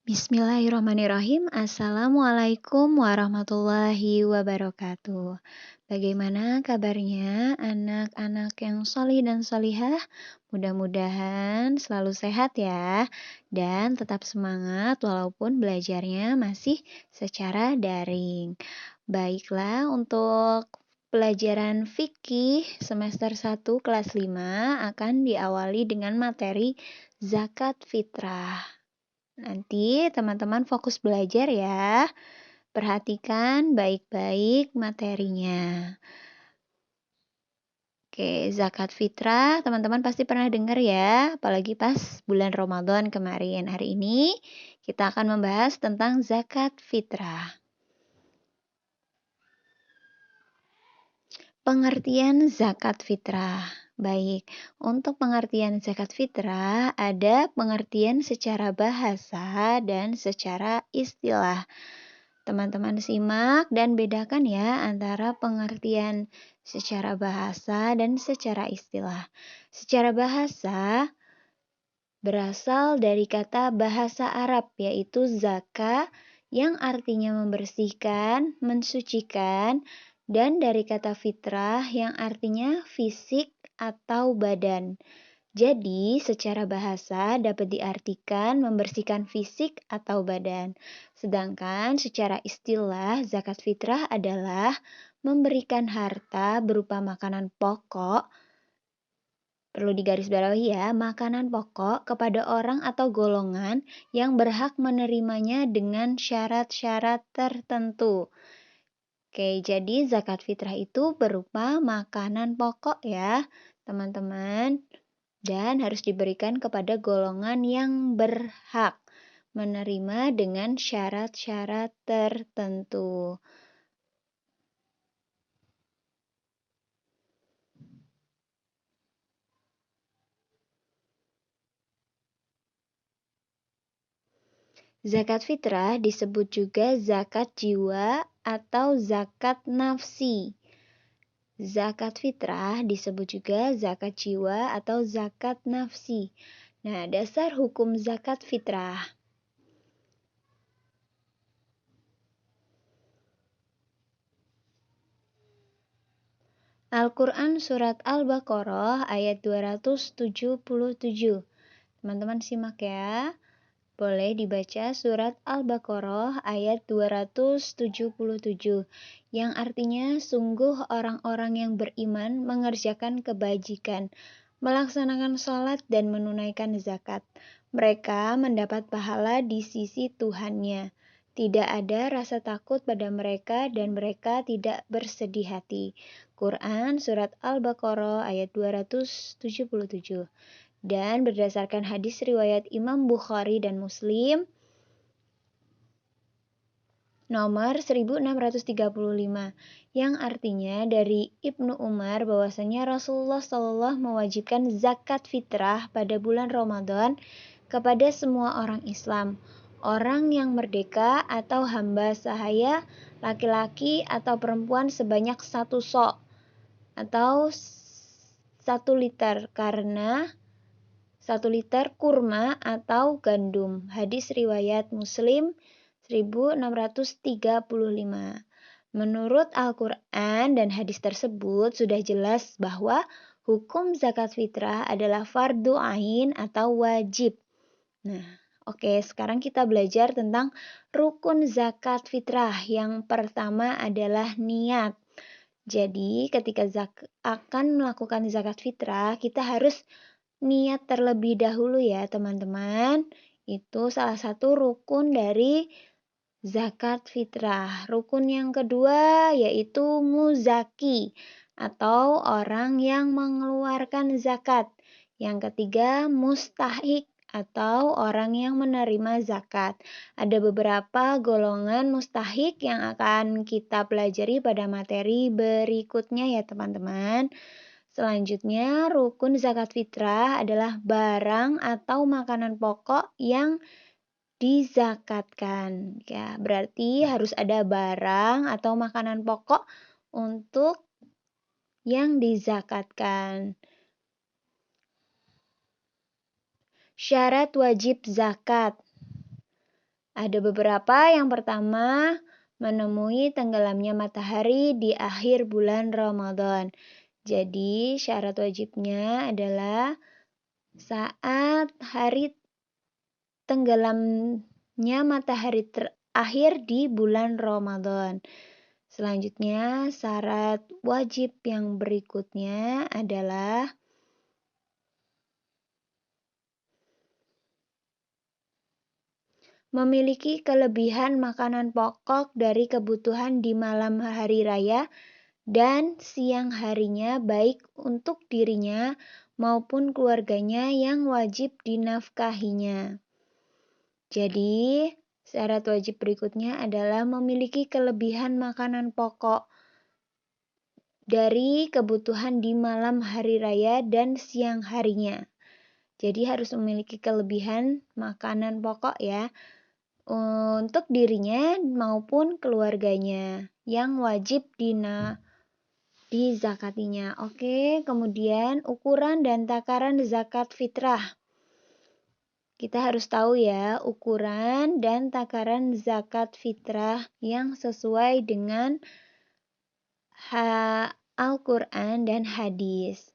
Bismillahirrahmanirrahim. Assalamualaikum warahmatullahi wabarakatuh. Bagaimana kabarnya anak-anak yang solih dan solihah? Mudah-mudahan selalu sehat ya. Dan tetap semangat walaupun belajarnya masih secara daring. Baiklah, untuk pelajaran fikih semester 1 kelas 5 akan diawali dengan materi zakat fitrah. Nanti teman-teman fokus belajar ya. Perhatikan baik-baik materinya. Oke, zakat fitrah teman-teman pasti pernah dengar ya, apalagi pas bulan Ramadan kemarin. Hari ini kita akan membahas tentang zakat fitrah. Pengertian zakat fitrah. Baik, untuk pengertian zakat fitrah ada pengertian secara bahasa dan secara istilah. Teman-teman simak dan bedakan ya antara pengertian secara bahasa dan secara istilah. Secara bahasa berasal dari kata bahasa Arab yaitu zaka yang artinya membersihkan, mensucikan, dan dari kata fitrah yang artinya fisik atau badan. Jadi, secara bahasa dapat diartikan membersihkan fisik atau badan. Sedangkan secara istilah, zakat fitrah adalah memberikan harta berupa makanan pokok, perlu digarisbawahi ya, makanan pokok kepada orang atau golongan yang berhak menerimanya dengan syarat-syarat tertentu. Oke, jadi zakat fitrah itu berupa makanan pokok ya, teman-teman. Dan harus diberikan kepada golongan yang berhak menerima dengan syarat-syarat tertentu. Zakat fitrah disebut juga zakat jiwa atau zakat nafsi. Zakat fitrah disebut juga zakat jiwa atau zakat nafsi. Nah, dasar hukum zakat fitrah. Al-Quran Surat Al-Baqarah ayat 277. Teman-teman simak ya. Boleh dibaca Surat Al-Baqarah ayat 277. Yang artinya sungguh orang-orang yang beriman mengerjakan kebajikan, melaksanakan sholat dan menunaikan zakat. Mereka mendapat pahala di sisi Tuhannya. Tidak ada rasa takut pada mereka dan mereka tidak bersedih hati. Quran Surat Al-Baqarah ayat 277. Dan berdasarkan hadis riwayat Imam Bukhari dan Muslim nomor 1635 yang artinya dari Ibnu Umar bahwasanya Rasulullah SAW mewajibkan zakat fitrah pada bulan Ramadan kepada semua orang Islam, orang yang merdeka atau hamba sahaya, laki-laki atau perempuan sebanyak 1 sok atau 1 liter karena 1 liter kurma atau gandum. Hadis riwayat Muslim 1635. Menurut Al-Quran dan hadis tersebut sudah jelas bahwa hukum zakat fitrah adalah fardu ain atau wajib. Nah, oke, sekarang kita belajar tentang rukun zakat fitrah. Yang pertama adalah niat. Jadi, ketika akan melakukan zakat fitrah, kita harus niat terlebih dahulu ya, teman-teman. Itu salah satu rukun dari zakat fitrah. Rukun yang kedua yaitu muzaki atau orang yang mengeluarkan zakat. Yang ketiga mustahik atau orang yang menerima zakat. Ada beberapa golongan mustahik yang akan kita pelajari pada materi berikutnya ya teman-teman. Selanjutnya, rukun zakat fitrah adalah barang atau makanan pokok yang dizakatkan. Ya, berarti harus ada barang atau makanan pokok untuk yang dizakatkan. Syarat wajib zakat. Ada beberapa. Yang pertama, menemui tenggelamnya matahari di akhir bulan Ramadan. Jadi, syarat wajibnya adalah saat hari tenggelamnya matahari terakhir di bulan Ramadan. Selanjutnya, syarat wajib yang berikutnya adalah memiliki kelebihan makanan pokok dari kebutuhan di malam hari raya dan siang harinya, baik untuk dirinya maupun keluarganya yang wajib dinafkahinya. Jadi, syarat wajib berikutnya adalah memiliki kelebihan makanan pokok dari kebutuhan di malam hari raya dan siang harinya. Jadi harus memiliki kelebihan makanan pokok ya, untuk dirinya maupun keluarganya yang wajib dizakatinya. Oke, kemudian ukuran dan takaran zakat fitrah. Kita harus tahu ya, ukuran dan takaran zakat fitrah yang sesuai dengan Al-Quran dan hadis.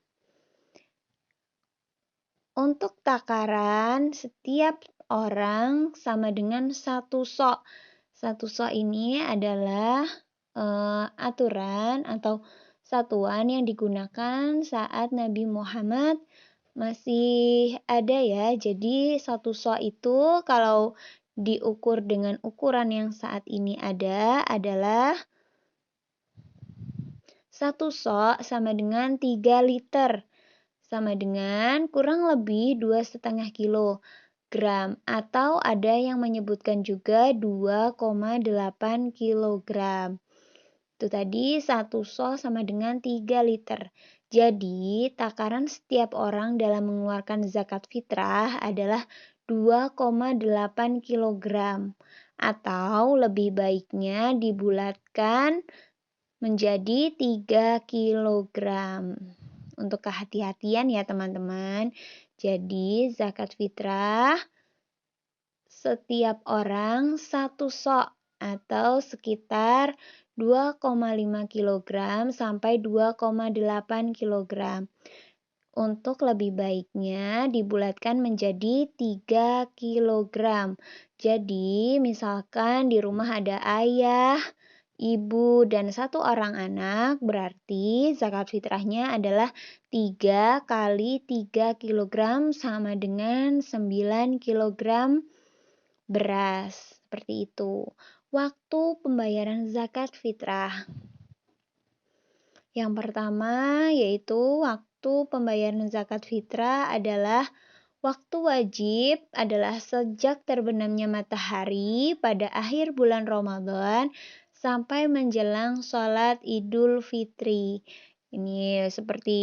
Untuk takaran, setiap orang sama dengan satu sok. Satu sok ini adalah aturan atau satuan yang digunakan saat Nabi Muhammad masih ada ya. Jadi satu sok itu kalau diukur dengan ukuran yang saat ini ada adalah satu sok sama dengan 3 liter. Sama dengan kurang lebih 2,5 kilogram, atau ada yang menyebutkan juga 2,8 kilogram. Itu tadi satu sol sama dengan 3 liter. Jadi, takaran setiap orang dalam mengeluarkan zakat fitrah adalah 2,8 kilogram. Atau lebih baiknya dibulatkan menjadi 3 kilogram. Untuk kehati-hatian ya teman-teman. Jadi zakat fitrah setiap orang satu sok atau sekitar 2,5 kg sampai 2,8 kg. Untuk lebih baiknya dibulatkan menjadi 3 kg. Jadi misalkan di rumah ada ayah, ibu, dan satu orang anak, berarti zakat fitrahnya adalah 3 kali 3 kg sama dengan 9 kg beras. Seperti itu. Waktu pembayaran zakat fitrah. Yang pertama yaitu waktu pembayaran zakat fitrah adalah waktu wajib adalah sejak terbenamnya matahari pada akhir bulan Ramadan sampai menjelang sholat Idul Fitri. Ini seperti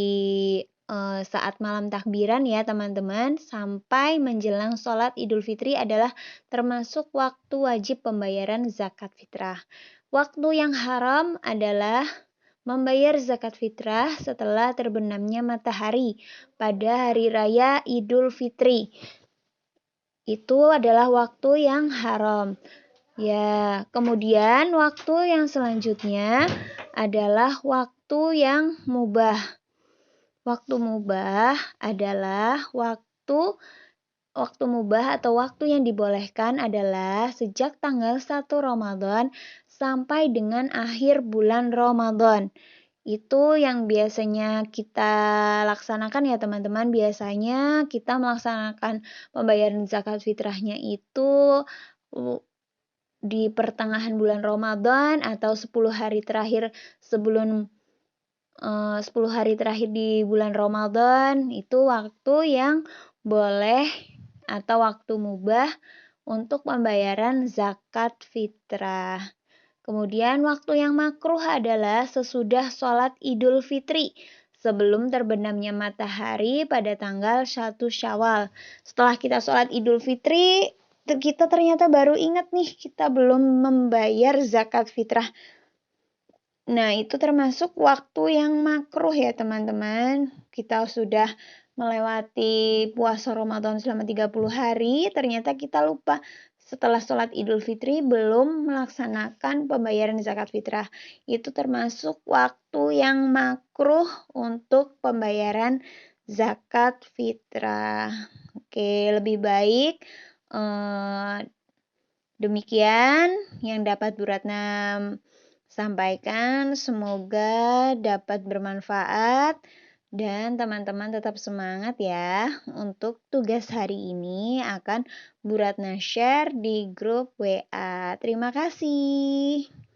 saat malam takbiran ya teman-teman, sampai menjelang sholat Idul Fitri adalah termasuk waktu wajib pembayaran zakat fitrah. Waktu yang haram adalah membayar zakat fitrah setelah terbenamnya matahari pada hari raya Idul Fitri. Itu adalah waktu yang haram. Ya, kemudian waktu yang selanjutnya adalah waktu yang mubah. Waktu mubah adalah waktu mubah atau waktu yang dibolehkan adalah sejak tanggal 1 Ramadan sampai dengan akhir bulan Ramadan. Itu yang biasanya kita laksanakan ya teman-teman. Biasanya kita melaksanakan pembayaran zakat fitrahnya itu di pertengahan bulan Ramadan atau 10 hari terakhir sebelum 10 hari terakhir di bulan Ramadan. Itu waktu yang boleh atau waktu mubah untuk pembayaran zakat fitrah. Kemudian waktu yang makruh adalah sesudah sholat Idul Fitri sebelum terbenamnya matahari pada tanggal 1 Syawal. Setelah kita sholat Idul Fitri, kita ternyata baru ingat nih kita belum membayar zakat fitrah. Nah, itu termasuk waktu yang makruh ya teman-teman. Kita sudah melewati puasa Ramadan selama 30 hari, ternyata kita lupa setelah sholat Idul Fitri belum melaksanakan pembayaran zakat fitrah. Itu termasuk waktu yang makruh untuk pembayaran zakat fitrah. Oke, lebih baik demikian yang dapat Bu Ratna sampaikan. Semoga dapat bermanfaat dan teman-teman tetap semangat ya. Untuk tugas hari ini akan Bu Ratna share di grup WA. Terima kasih.